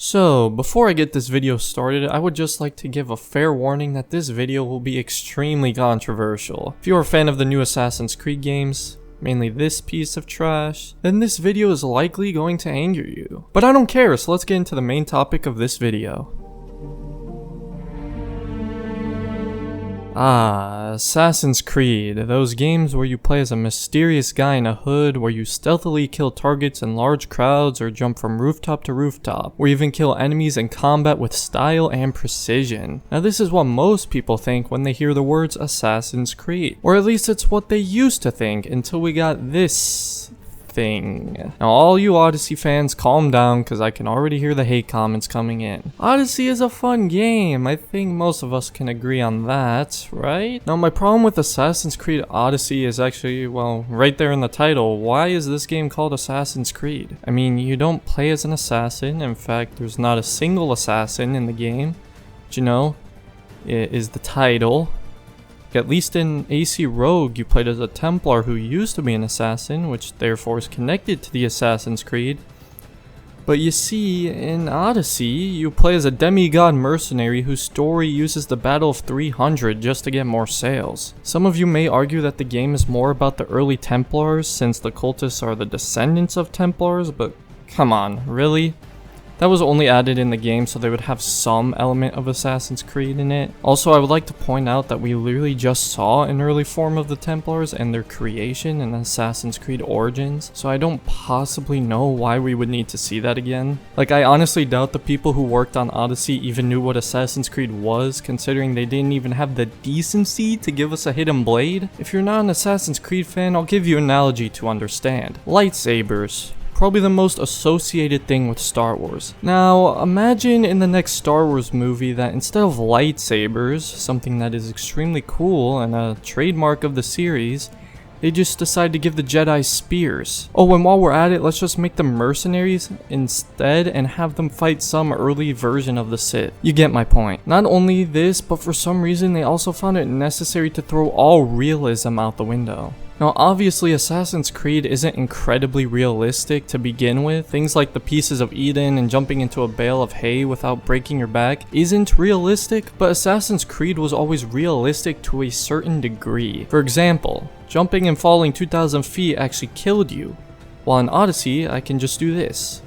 So, before I get this video started, I would just like to give a fair warning that this video will be extremely controversial. If you're a fan of the new Assassin's Creed games, mainly this piece of trash, then this video is likely going to anger you. But I don't care, so let's get into the main topic of this video. Assassin's Creed, those games where you play as a mysterious guy in a hood, where you stealthily kill targets in large crowds or jump from rooftop to rooftop, or even kill enemies in combat with style and precision. Now this is what most people think when they hear the words Assassin's Creed, or at least it's what they used to think until we got this thing. Now all you Odyssey fans, calm down because I can already hear the hate comments coming in. Odyssey is a fun game, I think most of us can agree on that, right? Now my problem with Assassin's Creed Odyssey is actually, well, right there in the title. Why is this game called Assassin's Creed? I mean, you don't play as an assassin. In fact, there's not a single assassin in the game. But you know, it is the title. At least in AC Rogue, you played as a Templar who used to be an assassin, which therefore is connected to the Assassin's Creed. But you see, in Odyssey, you play as a demigod mercenary whose story uses the Battle of 300 just to get more sales. Some of you may argue that the game is more about the early Templars, since the cultists are the descendants of Templars, but come on, really? That was only added in the game so they would have some element of Assassin's Creed in it. Also, I would like to point out that we literally just saw an early form of the Templars and their creation in Assassin's Creed Origins, so I don't possibly know why we would need to see that again. Like, I honestly doubt the people who worked on Odyssey even knew what Assassin's Creed was, considering they didn't even have the decency to give us a hidden blade. If you're not an Assassin's Creed fan, I'll give you an analogy to understand. Lightsabers. Probably the most associated thing with Star Wars. Now, imagine in the next Star Wars movie that instead of lightsabers, something that is extremely cool and a trademark of the series, they just decide to give the Jedi spears. Oh, and while we're at it, let's just make them mercenaries instead and have them fight some early version of the Sith. You get my point. Not only this, but for some reason they also found it necessary to throw all realism out the window. Now obviously Assassin's Creed isn't incredibly realistic to begin with. Things like the pieces of Eden and jumping into a bale of hay without breaking your back isn't realistic, but Assassin's Creed was always realistic to a certain degree. For example, jumping and falling 2,000 feet actually killed you, while in Odyssey I can just do this.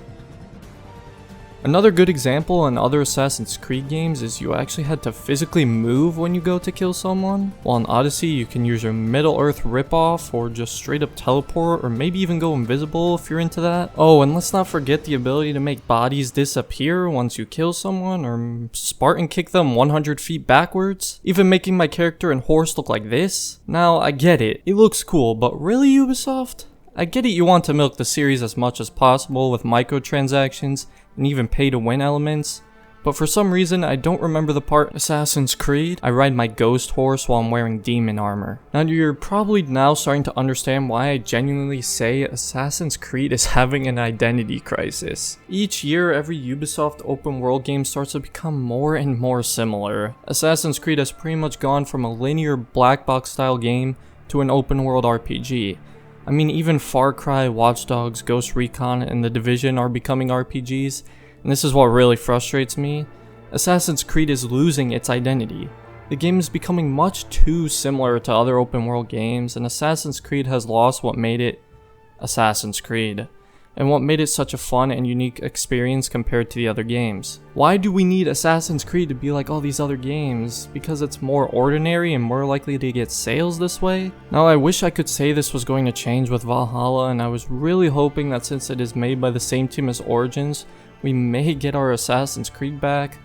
Another good example in other Assassin's Creed games is you actually had to physically move when you go to kill someone, while in Odyssey you can use your Middle-earth ripoff or just straight up teleport or maybe even go invisible if you're into that. Oh, and let's not forget the ability to make bodies disappear once you kill someone or Spartan kick them 100 feet backwards, even making my character and horse look like this. Now I get it, it looks cool, but really Ubisoft? I get it, you want to milk the series as much as possible with microtransactions and even pay-to-win elements, but for some reason I don't remember the part Assassin's Creed I ride my ghost horse while I'm wearing demon armor. Now you're probably now starting to understand why I genuinely say Assassin's Creed is having an identity crisis. Each year, every Ubisoft open world game starts to become more and more similar. Assassin's Creed has pretty much gone from a linear black box style game to an open world RPG. I mean, even Far Cry, Watch Dogs, Ghost Recon, and The Division are becoming RPGs, and this is what really frustrates me. Assassin's Creed is losing its identity. The game is becoming much too similar to other open world games, and Assassin's Creed has lost what made it Assassin's Creed, and what made it such a fun and unique experience compared to the other games. Why do we need Assassin's Creed to be like all these other games? Because it's more ordinary and more likely to get sales this way? Now I wish I could say this was going to change with Valhalla, and I was really hoping that since it is made by the same team as Origins, we may get our Assassin's Creed back.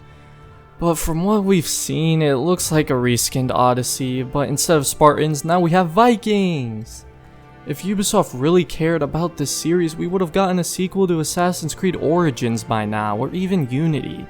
But from what we've seen, it looks like a reskinned Odyssey, but instead of Spartans, now we have Vikings! If Ubisoft really cared about this series, we would have gotten a sequel to Assassin's Creed Origins by now, or even Unity.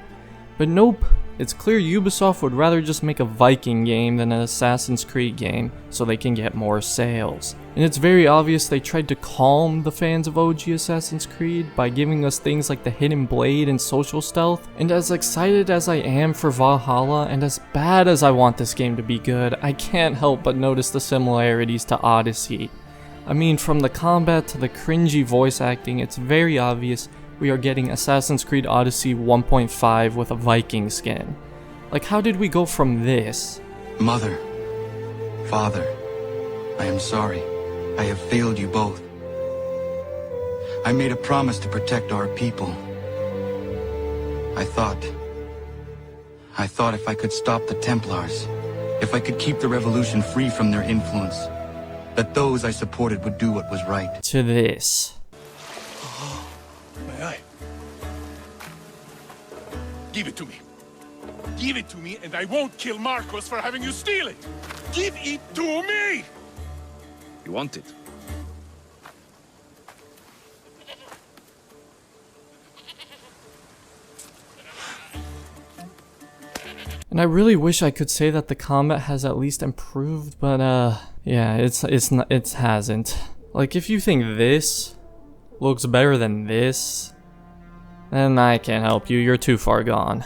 But nope, it's clear Ubisoft would rather just make a Viking game than an Assassin's Creed game, so they can get more sales. And it's very obvious they tried to calm the fans of OG Assassin's Creed by giving us things like the Hidden Blade and social stealth. And as excited as I am for Valhalla, and as bad as I want this game to be good, I can't help but notice the similarities to Odyssey. I mean, from the combat to the cringy voice acting, it's very obvious we are getting Assassin's Creed Odyssey 1.5 with a Viking skin. Like, how did we go from this? Mother, Father, I am sorry. I have failed you both. I made a promise to protect our people. I thought if I could stop the Templars, if I could keep the revolution free from their influence, that those I supported would do what was right. To this. May I? Give it to me. Give it to me and I won't kill Marcos for having you steal it. Give it to me! You want it? And I really wish I could say that the combat has at least improved, but yeah, it hasn't. Like, if you think this looks better than this, then I can't help you, you're too far gone.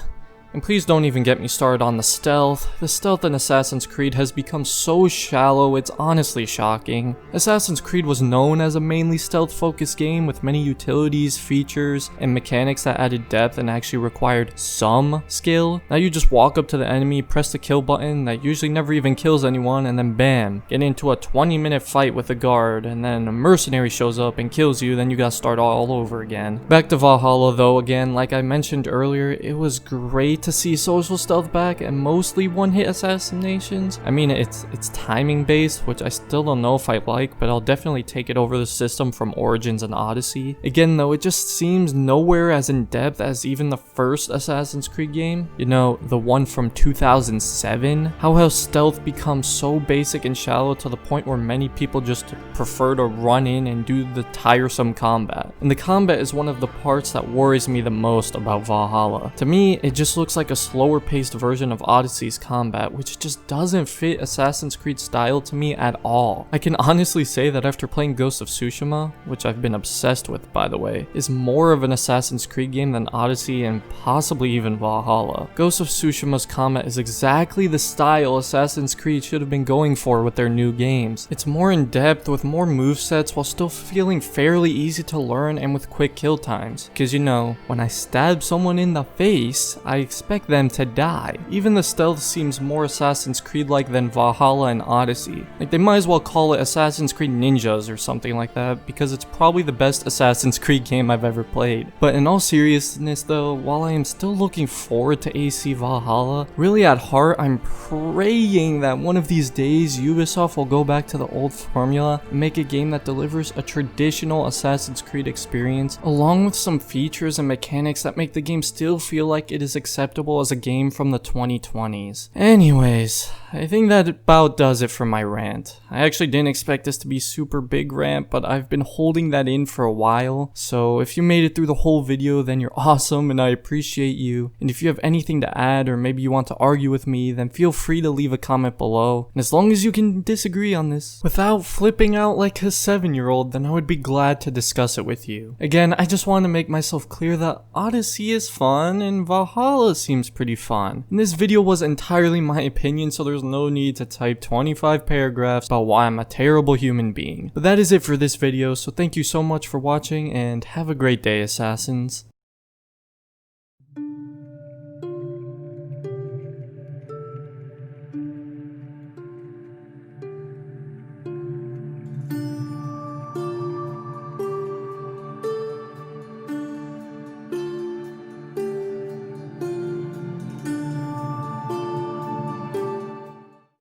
And please don't even get me started on the stealth. The stealth in Assassin's Creed has become so shallow, it's honestly shocking. Assassin's Creed was known as a mainly stealth-focused game with many utilities, features, and mechanics that added depth and actually required some skill. Now you just walk up to the enemy, press the kill button that usually never even kills anyone, and then bam, get into a 20-minute fight with a guard, and then a mercenary shows up and kills you, then you gotta start all over again. Back to Valhalla though, again, like I mentioned earlier, it was great to see social stealth back and mostly one-hit assassinations. I mean, it's timing based, which I still don't know if I like, but I'll definitely take it over the system from Origins and Odyssey. Again though, it just seems nowhere as in depth as even the first Assassin's Creed game. You know, the one from 2007? How has stealth become so basic and shallow to the point where many people just prefer to run in and do the tiresome combat. And the combat is one of the parts that worries me the most about Valhalla. To me, it just looks like a slower paced version of Odyssey's combat, which just doesn't fit Assassin's Creed style to me at all. I can honestly say that after playing Ghost of Tsushima, which I've been obsessed with by the way, is more of an Assassin's Creed game than Odyssey and possibly even Valhalla. Ghost of Tsushima's combat is exactly the style Assassin's Creed should have been going for with their new games. It's more in depth with more movesets while still feeling fairly easy to learn and with quick kill times. Cause you know, when I stab someone in the face, I expect them to die. Even the stealth seems more Assassin's Creed-like than Valhalla and Odyssey. Like, they might as well call it Assassin's Creed Ninjas or something like that, because it's probably the best Assassin's Creed game I've ever played. But in all seriousness though, while I am still looking forward to AC Valhalla, really at heart I'm praying that one of these days Ubisoft will go back to the old formula and make a game that delivers a traditional Assassin's Creed experience, along with some features and mechanics that make the game still feel like it is acceptable as a game from the 2020s. Anyways, I think that about does it for my rant. I actually didn't expect this to be super big rant, but I've been holding that in for a while, so if you made it through the whole video, then you're awesome and I appreciate you. And if you have anything to add or maybe you want to argue with me, then feel free to leave a comment below. And as long as you can disagree on this without flipping out like a 7-year-old, then I would be glad to discuss it with you. Again, I just want to make myself clear that Odyssey is fun and Valhalla seems pretty fun. And this video was entirely my opinion, so there's no need to type 25 paragraphs about why I'm a terrible human being. But that is it for this video, so thank you so much for watching and have a great day, Assassins.